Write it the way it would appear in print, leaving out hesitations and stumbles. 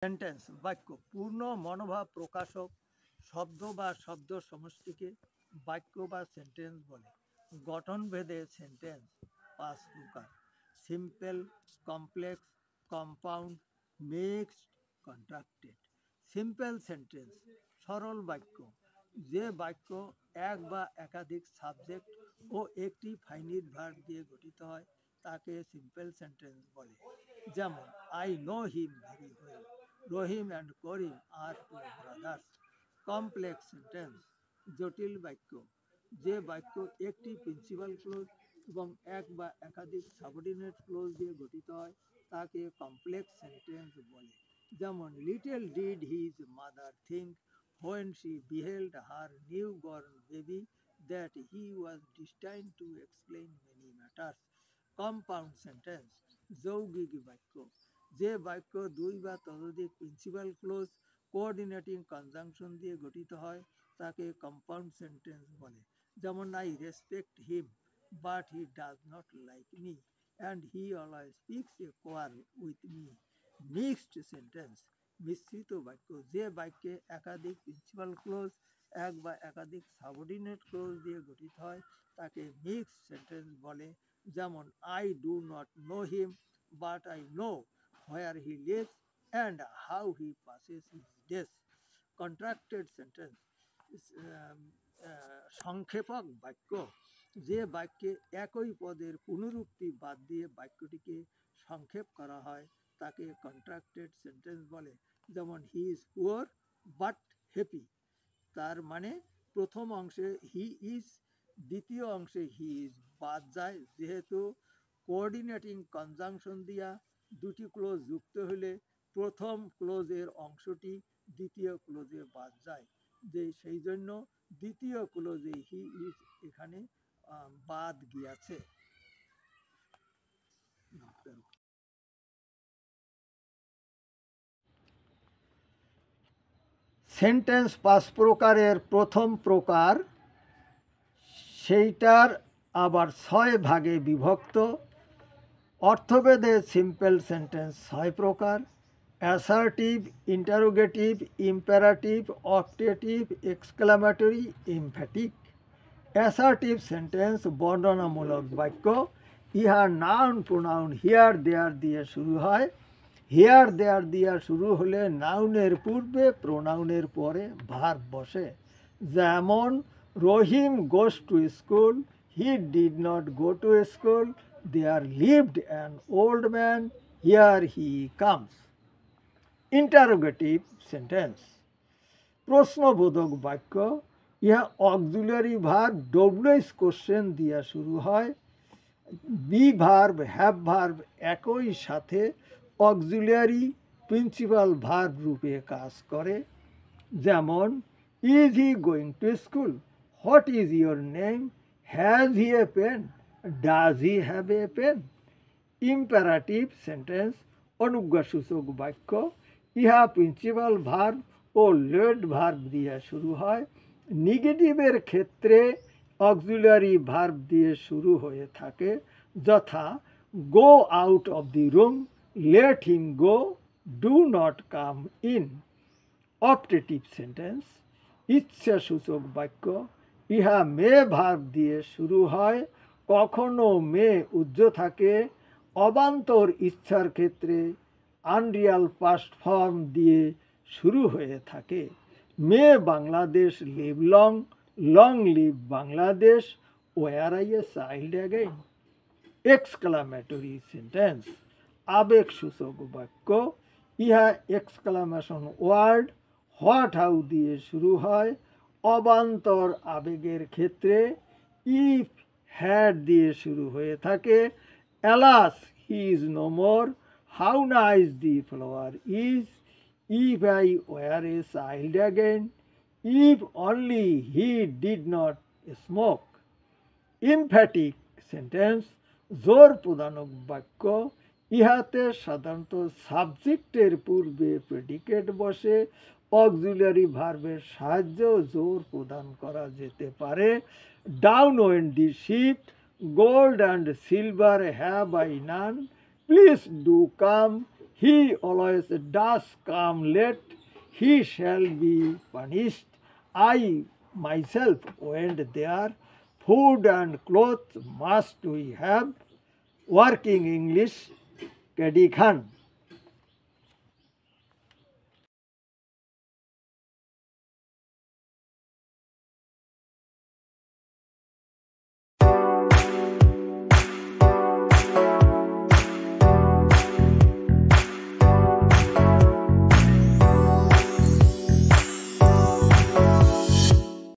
Sentence বাক্য পূর্ণ মনোভাব প্রকাশক শব্দ বা শব্দ সমষ্টিকে বাক্য বা সেন্টেন্স বলে। গঠনভেদে সেন্টেন্স 5 প্রকার: simple, complex, compound, mixed, contracted. Simple sentence সরল বাক্য, যে বাক্য এক বা একাধিক সাবজেক্ট ও একটি ফাইনিট ভার্ব দিয়ে গঠিত হয় তাকে সিম্পল সেন্টেন্স বলে। যেমন I know him very well, Rahim and Karim are two brothers. Complex sentence জটিল বাক্য, যে বাক্য একটি প্রিন্সিপাল ক্লোজ এবং এক বা একাধিক সাবঅর্ডিনেট ক্লোজ দিয়ে গঠিত হয় তাকে কমপ্লেক্স সেন্টেন্স বলে। যেমন little did his mother think when she beheld her newborn baby that he was destined to explain many matters. Compound sentence যৌগিক বাক্য, যে বাক্য দুই বা ততোধিক প্রিন্সিপাল ক্লোজ কোঅর্ডিনেটিং কনজাংশন দিয়ে গঠিত হয় তাকে কম্পাউন্ড সেন্টেন্স বলে। যেমন I respect him but he does not like me and he always speaks a quarrel with me. Mixed sentence মিশ্রিত বাক্য, যে বাক্যে একাধিক প্রিন্সিপাল ক্লোজ এক বা একাধিক সাবঅর্ডিনেট ক্লোজ দিয়ে গঠিত হয় তাকে মিক্সড সেন্টেন্স বলে। যেমন I do not know him but I know where he lives and how he passes his days. Contracted sentence সংক্ষেপক বাক্য, যে বাক্যে একই পদের পুনরুক্তি বাদ দিয়ে বাক্যটিকে সংক্ষেপ করা হয় তাকে কন্ট্রাক্টেড সেন্টেন্স বলে। যেমন he is poor but happy, তার মানে প্রথম অংশে হি ইজ, দ্বিতীয় অংশে হি ইজ বাদ যায়, যেহেতু কোঅর্ডিনেটিং কনজাংশন দিয়া দুটি ক্লোজ যুক্ত হলে প্রথম ক্লোজের অংশটি দ্বিতীয় ক্লোজে বাদ যায়, যে সেই জন্য দ্বিতীয় ক্লোজে হি ইজ এখানে বাদ গিয়াছে। সেন্টেন্স 5 প্রকারের প্রথম প্রকার, সেইটার আবার 6 ভাগে বিভক্ত। অর্থভেদে সিম্পল সেন্টেন্স 6 প্রকার: assertive, interrogative, imperative, optative, exclamatory, emphatic. Assertive sentence বর্ণনামূলক বাক্য, ইহা নাউন প্রোনাউন হিয়ার দেয়ার দিয়ে শুরু হয়। হিয়ার দেয়ার দিয়া শুরু হলে নাউনের পূর্বে প্রোনাউনের পরে ভার্ব বসে। যেমন Rahim goes to school, he did not go to school, there lived an old man, here he comes. Interrogative sentence প্রশ্নবোধক বাক্য, ইহা অক্সিলারি ভার্ব ডব্লিউএস কোশ্চেন দিয়া শুরু হয়। বি ভার্ব, হ্যাভ ভার্ব একই সাথে অক্সিলারি প্রিন্সিপাল ভার্ব রূপে কাজ করে। যেমন is he going to school, what is your name, has he a pen, does he have a pen. Imperative sentence অনুজ্ঞাসূচক বাক্য, ইহা প্রিন্সিপাল ভার্ব ও লেড ভার্ব দিয়ে শুরু হয়। নেগেটিভের ক্ষেত্রে অক্সিলারি ভার্ব দিয়ে শুরু হয়ে থাকে, যথা go out of the room, let him go, do not come in. Optative sentence ইচ্ছাসূচক বাক্য, ইহা মে ভার্ব দিয়ে শুরু হয়। কখনো মে উজ্জ থাকে, অবান্তর ইচ্ছার ক্ষেত্রে আনরিয়াল পাস্ট ফর্ম দিয়ে শুরু হয়ে থাকে। May Bangladesh live long, long live Bangladesh, were I a child again. Exclamatory sentence আবেগসূচক বাক্য, ইহা এক্সক্লামেশন ওয়ার্ড হোয়াট হাউ দিয়ে শুরু হয়। অবান্তর আবেগের ক্ষেত্রে ইফ, হ্যাড দিয়ে শুরু হয়ে থাকে। Alas he is no more, how nice the flower is, if I were a child again, if only he did not smoke. Emphatic sentence জোর প্রদানক বাক্য, ইহাতে সাধারণত সাবজেক্টের পূর্বে প্রেডিকেট বসে, অক্সিলারি ভার্বের সাহায্যেও জোর প্রদান করা যেতে পারে। Down went the ship, gold and silver have I none, please do come, He always does come late, he shall be punished. I myself went there, food and clothes must we have. Working English, Kadi Khan.